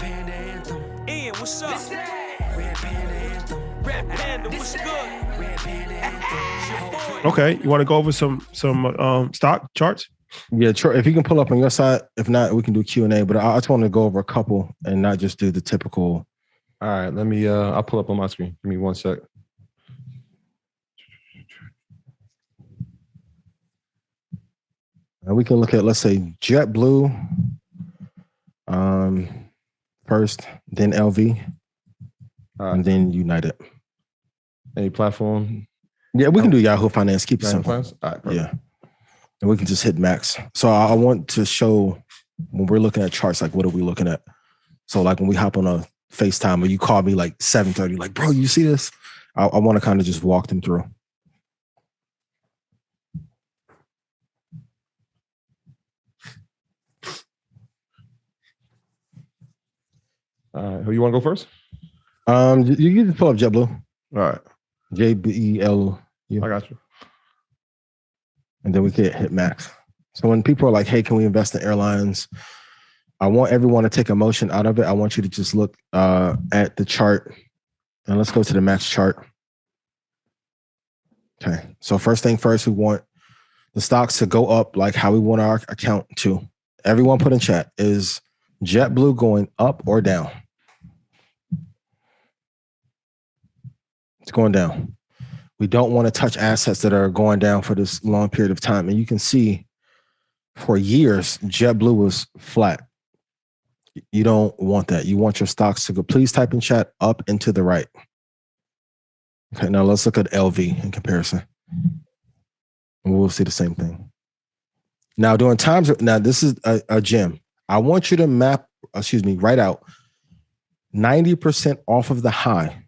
Panda Anthem. Ian, what's up? Red Panda Anthem. Red Panda, what's good? Red Panda Anthem. Okay, you want to go over some stock charts? Yeah, if you can pull up on your side. If not, we can do Q&A. But I just want to go over a couple and not just do the typical. All right, let me. I'll pull up on my screen. Give me 1 sec. And we can look at, let's say, JetBlue first, then LV, and then United. Any platform? Yeah, we can do Yahoo Finance. Keep it simple. All right, perfect. Yeah. And we can just hit max. So I want to show when we're looking at charts, like what are we looking at? So like when we hop on a FaceTime or you call me like 7:30, like, bro, you see this? I want to kind of just walk them through. Who you want to go first? You just pull up JetBlue. All right. JBELU. I got you. And then we can hit max. So when people are like, hey, can we invest in airlines? I want everyone to take emotion out of it. I want you to just look at the chart. And let's go to the max chart. Okay. So first thing first, we want the stocks to go up like how we want our account to. Everyone put in chat, is JetBlue going up or down? It's going down. We don't want to touch assets that are going down for this long period of time. And you can see for years, JetBlue was flat. You don't want that. You want your stocks to go. Please type in chat up and to the right. Okay, now let's look at LV in comparison. And we'll see the same thing. Now, during times, now this is a gem. I want you to write out 90% off of the high.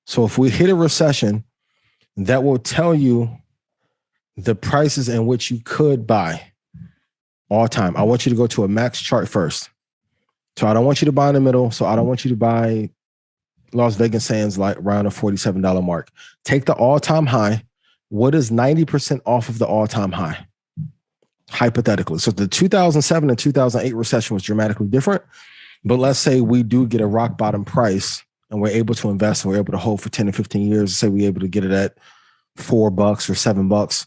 So if we hit a recession, that will tell you the prices in which you could buy all time. I want you to go to a max chart first. So I don't want you to buy in the middle. So I don't want you to buy Las Vegas Sands like around a $47 mark. Take the all-time high. What is 90% off of the all-time high? Hypothetically. So the 2007 and 2008 recession was dramatically different. But let's say we do get a rock bottom price and we're able to invest and we're able to hold for 10 or 15 years. Say we're able to get it at $4 or $7.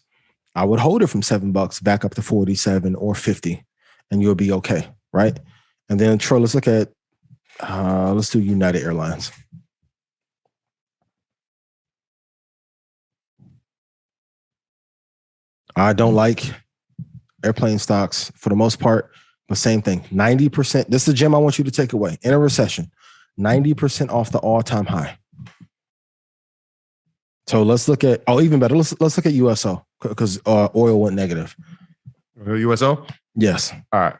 I would hold it from $7 back up to 47 or 50 and you'll be okay, right? And then Troy, let's look at, let's do United Airlines. I don't like airplane stocks for the most part, but same thing, 90%. This is the gem I want you to take away. In a recession, 90% off the all-time high. So let's look at, even better, let's look at USO because oil went negative. USO? Yes. All right.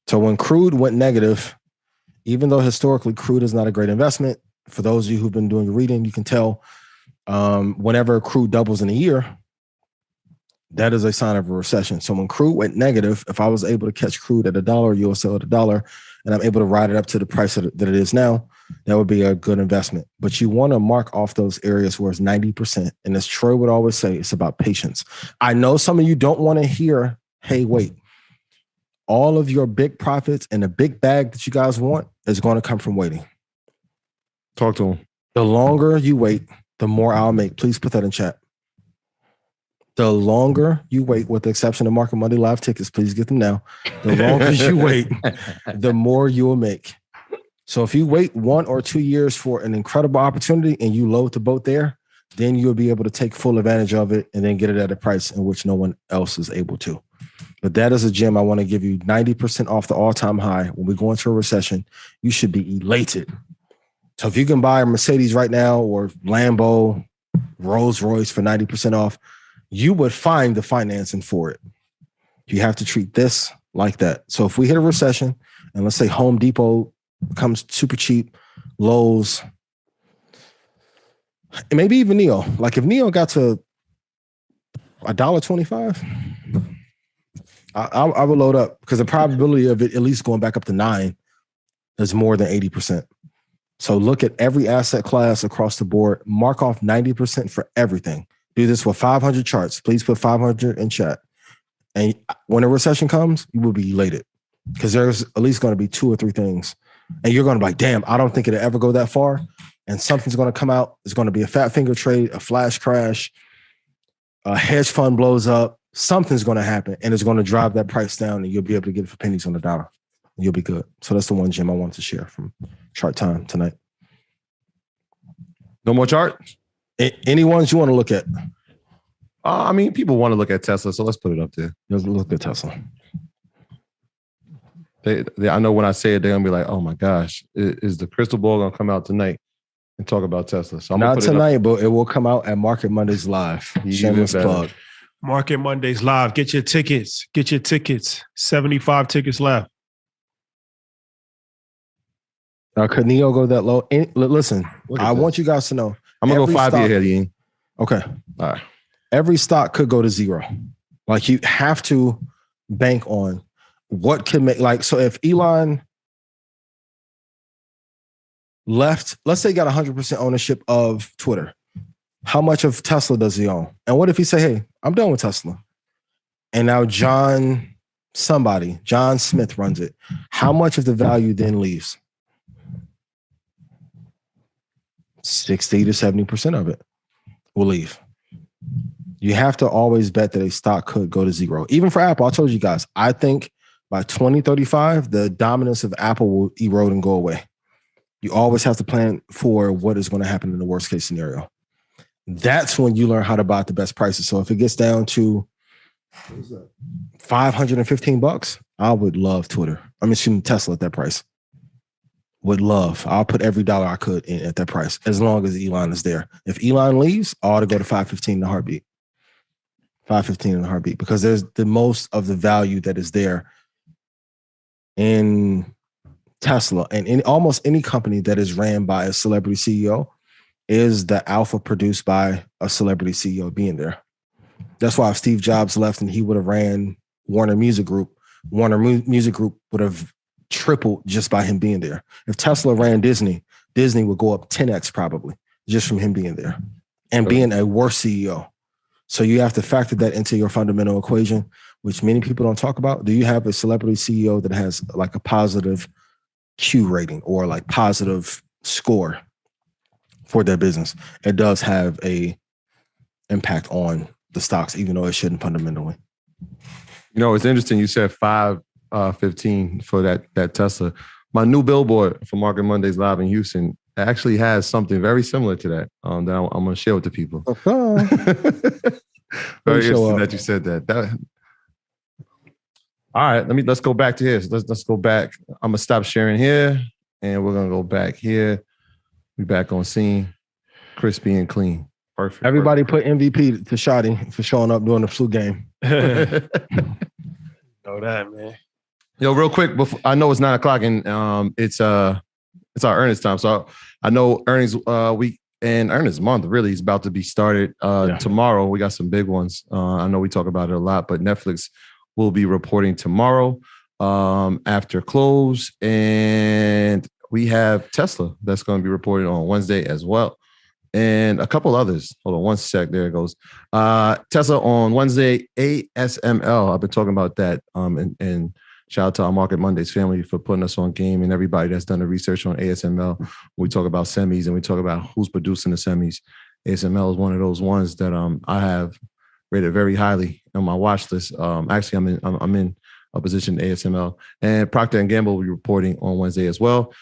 So when crude went negative, even though historically crude is not a great investment, for those of you who've been doing your reading, you can tell whenever crude doubles in a year, that is a sign of a recession. So when crude went negative, if I was able to catch crude at $1, USO at $1, and I'm able to ride it up to the price that it is now, that would be a good investment. But you want to mark off those areas where it's 90%. And as Troy would always say, it's about patience. I know some of you don't want to hear, hey, wait. All of your big profits and the big bag that you guys want is going to come from waiting. Talk to him. The longer you wait, the more I'll make. Please put that in chat. The longer you wait, with the exception of Market Monday live tickets, please get them now. The longer you wait, the more you will make. So if you wait 1 or 2 years for an incredible opportunity and you load the boat there, then you'll be able to take full advantage of it and then get it at a price in which no one else is able to. But that is a gem I want to give you 90% off the all-time high. When we go into a recession, you should be elated. So if you can buy a Mercedes right now or Lambo, Rolls Royce for 90% off, you would find the financing for it. You have to treat this like that. So if we hit a recession and let's say Home Depot becomes super cheap, Lowe's, and maybe even Neo. Like if Neo got to $1.25, I would load up because the probability of it at least going back up to 9 is more than 80%. So look at every asset class across the board, mark off 90% for everything. Do this with 500 charts. Please put 500 in chat. And when a recession comes, you will be elated because there's at least going to be 2 or 3 things And you're going to be like, damn, I don't think it'll ever go that far. And something's going to come out. It's going to be a fat finger trade, a flash crash, a hedge fund blows up. Something's going to happen, and it's going to drive that price down, and you'll be able to get it for pennies on the dollar. And you'll be good. So that's the one gem I wanted to share from Chart Time tonight. No more chart? Any ones you want to look at? I mean, people want to look at Tesla, so let's put it up there. Let's look at Tesla. I know when I say it, they're going to be like, oh my gosh, is the crystal ball going to come out tonight and talk about Tesla? So I'm Not tonight, but it will come out at Market Mondays Live. Shameless plug. Market Mondays Live. Get your tickets. 75 tickets left. Could Neo go that low? Listen, I want you guys to know. I'm going to go 5 year ahead, Ian. Okay. All right. Every stock could go to zero. Like you have to bank on what could make, like, so if Elon left, let's say he got 100% ownership of Twitter, how much of Tesla does he own? And what if he say, hey, I'm done with Tesla. And now John Smith runs it. How much of the value then leaves? 60 to 70% of it will leave. You have to always bet that a stock could go to zero. Even for Apple, I told you guys, I think by 2035, the dominance of Apple will erode and go away. You always have to plan for what is going to happen in the worst case scenario. That's when you learn how to buy at the best prices. So if it gets down to $515, I would love Twitter. I'm assuming Tesla at that price. Would love. I'll put every dollar I could in at that price as long as Elon is there. If Elon leaves, I ought to go to 515 in a heartbeat. 515 in a heartbeat, because there's the most of the value that is there in Tesla and in almost any company that is ran by a celebrity CEO is the alpha produced by a celebrity CEO being there. That's why if Steve Jobs left and he would have ran Warner Music Group would have tripled just by him being there. If Tesla ran Disney would go up 10x probably just from him being there and being a worse CEO. So you have to factor that into your fundamental equation, which many people don't talk about. Do you have a celebrity CEO that has like a positive Q rating or like positive score for their business? It does have a impact on the stocks, even though it shouldn't fundamentally. You know, it's interesting. You said 515 for that Tesla. My new billboard for Market Mondays Live in Houston actually has something very similar to that that I'm going to share with the people. Very interesting that you said that. All right, let's go back to here. So let's go back. I'm gonna stop sharing here, and we're gonna go back here. We back on scene, crispy and clean. Perfect. Everybody put MVP to Shotty for showing up during the flu game. Know that, man. Yo, real quick, before, I know it's 9:00 and it's our earnings time. So I know earnings week and earnings month really is about to be started tomorrow. We got some big ones. I know we talk about it a lot, but Netflix will be reporting tomorrow after close, and we have Tesla that's going to be reporting on Wednesday as well, and a couple others. Hold on one sec. There it goes. Tesla on Wednesday. ASML. I've been talking about that. And shout out to our Market Mondays family for putting us on game, and everybody that's done the research on ASML. We talk about semis and we talk about who's producing the semis. ASML is one of those ones that I have rated very highly on my watch list. Actually, I'm in a position in ASML, and Procter & Gamble will be reporting on Wednesday as well.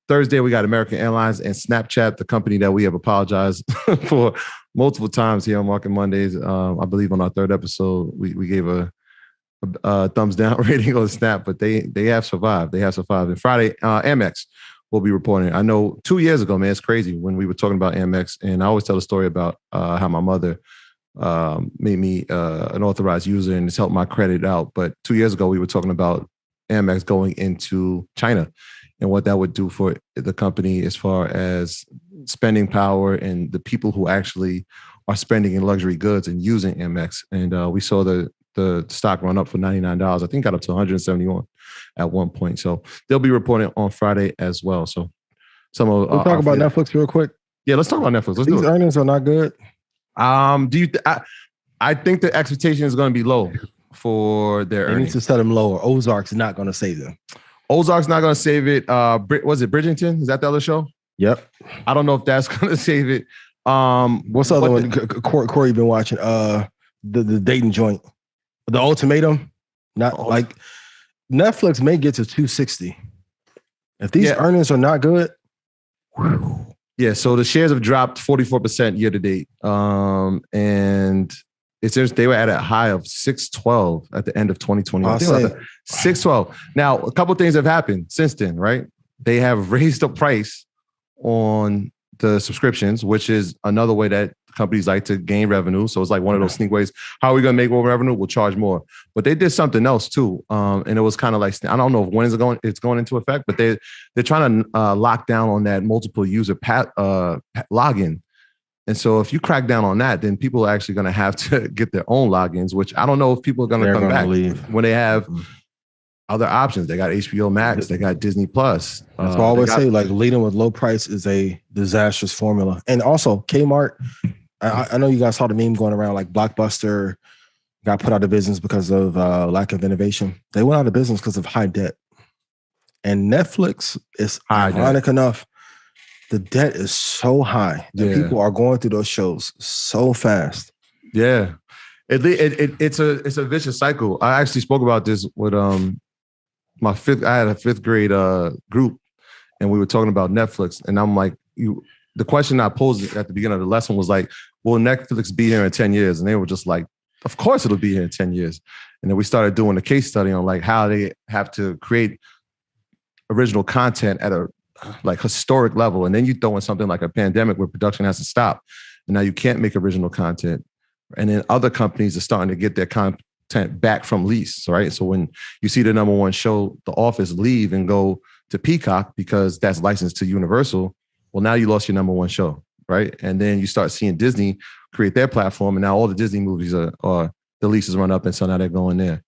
Thursday, we got American Airlines and Snapchat, the company that we have apologized for multiple times here on Market Mondays. I believe on our third episode, we gave a thumbs down rating on Snap, but they have survived. They have survived. And Friday, Amex will be reporting. I know 2 years ago, man, it's crazy when we were talking about Amex, and I always tell the story about how my mother made me an authorized user and it's helped my credit out. But 2 years ago, we were talking about Amex going into China and what that would do for the company as far as spending power and the people who actually are spending in luxury goods and using Amex. And we saw the stock run up for $99. I think got up to 171 at one point. So they'll be reporting on Friday as well. So some of we'll talk about Netflix real quick. Yeah, let's talk about Netflix. These earnings are not good. I think the expectation is going to be low for their earnings. They need to set them lower. Ozark's not going to save them. Ozark's not gonna save it. Was it Bridgerton? Is that the other show? Yep. I don't know if that's gonna save it. What's the other one? Corey been watching? The Dayton joint, The Ultimatum. Not like Netflix may get to 260 if these earnings are not good. Whew. Yeah, so the shares have dropped 44% year to date, and they were at a high of 612 at the end of 2020. 612. Now, a couple of things have happened since then, right? They have raised the price on the subscriptions, which is another way that companies like to gain revenue. So it's like one of those sneak ways. How are we going to make more revenue? We'll charge more. But they did something else too, and it was kind of like, I don't know when it's going into effect, but they're trying to lock down on that multiple user login. And so if you crack down on that, then people are actually going to have to get their own logins, which I don't know if people are going to come back when they have other options. They got HBO Max, they got Disney Plus. That's why I always say, like, leading with low price is a disastrous formula. And also Kmart, I know you guys saw the meme going around, like Blockbuster got put out of business because of lack of innovation. They went out of business because of high debt. And Netflix is ironic enough. The debt is so high that people are going through those shows so fast. Yeah. It's a vicious cycle. I actually spoke about this with I had a fifth grade group, and we were talking about Netflix, and I'm like, the question I posed at the beginning of the lesson was like, will Netflix be here in 10 years? And they were just like, of course it'll be here in 10 years. And then we started doing a case study on like how they have to create original content at a like historic level. And then you throw in something like a pandemic where production has to stop. And now you can't make original content. And then other companies are starting to get their content back from lease, right? So when you see the number one show, The Office, leave and go to Peacock because that's licensed to Universal, well, now you lost your number one show, right? And then you start seeing Disney create their platform, and now all the Disney movies are the leases run up, and so now they're going there.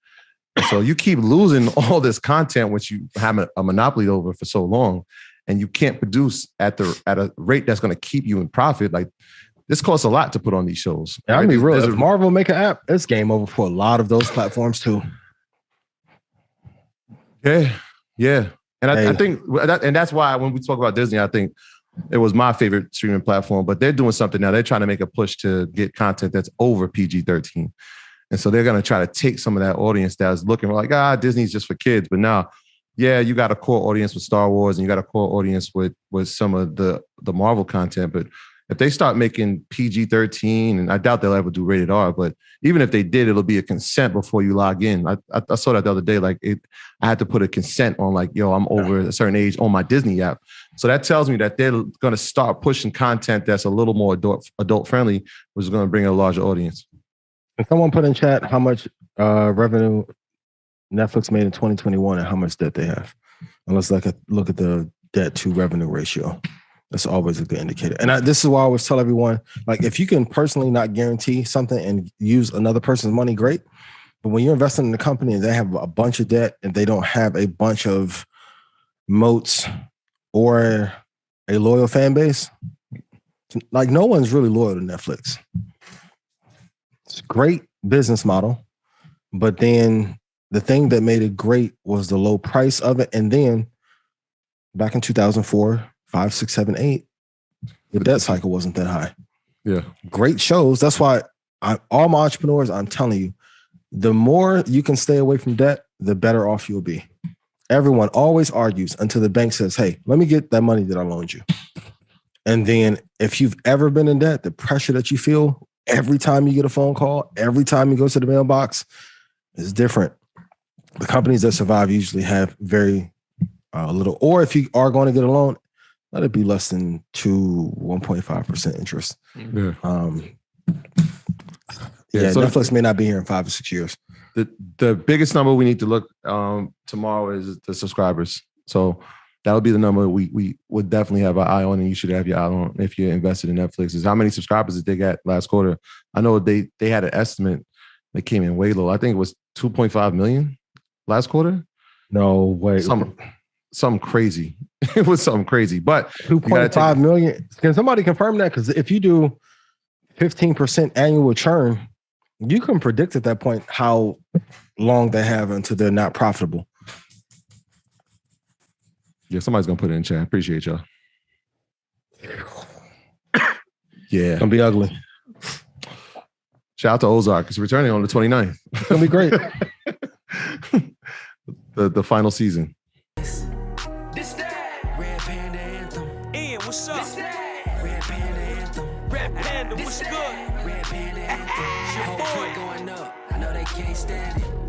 And so you keep losing all this content which you have a monopoly over for so long, and you can't produce at a rate that's going to keep you in profit. Like, this costs a lot to put on these shows. Yeah, right? I mean, real. If Marvel make an app, it's game over for a lot of those platforms too. Yeah. And I think, and that's why when we talk about Disney, I think it was my favorite streaming platform. But they're doing something now. They're trying to make a push to get content that's over PG-13, and so they're going to try to take some of that audience that's looking like, Disney's just for kids. But now, you got a core audience with Star Wars, and you got a core audience with some of the Marvel content, but if they start making PG-13, and I doubt they'll ever do rated R, but even if they did, it'll be a consent before you log in. I saw that the other day. Like, I had to put a consent on, like, I'm over a certain age on my Disney app. So that tells me that they're going to start pushing content that's a little more adult friendly, which is going to bring a larger audience. Can someone put in chat how much revenue Netflix made in 2021 and how much debt they have? And let's look at the debt to revenue ratio. That's always a good indicator. And this is why I always tell everyone, like, if you can personally not guarantee something and use another person's money, great. But when you're investing in a company and they have a bunch of debt and they don't have a bunch of moats or a loyal fan base, like, no one's really loyal to Netflix. It's a great business model. But then the thing that made it great was the low price of it. And then back in 2004, 5, 6, 7, 8, the debt cycle wasn't that high. Yeah. Great shows. That's why all my entrepreneurs, I'm telling you, the more you can stay away from debt, the better off you'll be. Everyone always argues until the bank says, hey, let me get that money that I loaned you. And then if you've ever been in debt, the pressure that you feel every time you get a phone call, every time you go to the mailbox is different. The companies that survive usually have very little, or if you are going to get a loan, let it be less than 1.5% interest. Yeah. So Netflix may not be here in 5 or 6 years. The biggest number we need to look tomorrow is the subscribers. So that'll be the number we would definitely have an eye on, and you should have your eye on if you're invested in Netflix. Is how many subscribers did they get last quarter? I know they had an estimate that came in way low. I think it was 2.5 million last quarter. No way. Something crazy. It was something crazy, but 2.5 million. Can somebody confirm that? Because if you do 15% annual churn, you can predict at that point how long they have until they're not profitable. Yeah, somebody's gonna put it in chat. Appreciate y'all. Yeah. Gonna be ugly. Shout out to Ozark. It's returning on the 29th. It's gonna be great. the final season. This that Red Panda anthem. Ian, what's up? This that Red Panda anthem. Red Panda, what's This good? that Red Panda anthem. Your Whole boy. crew going up. I know they can't stand it.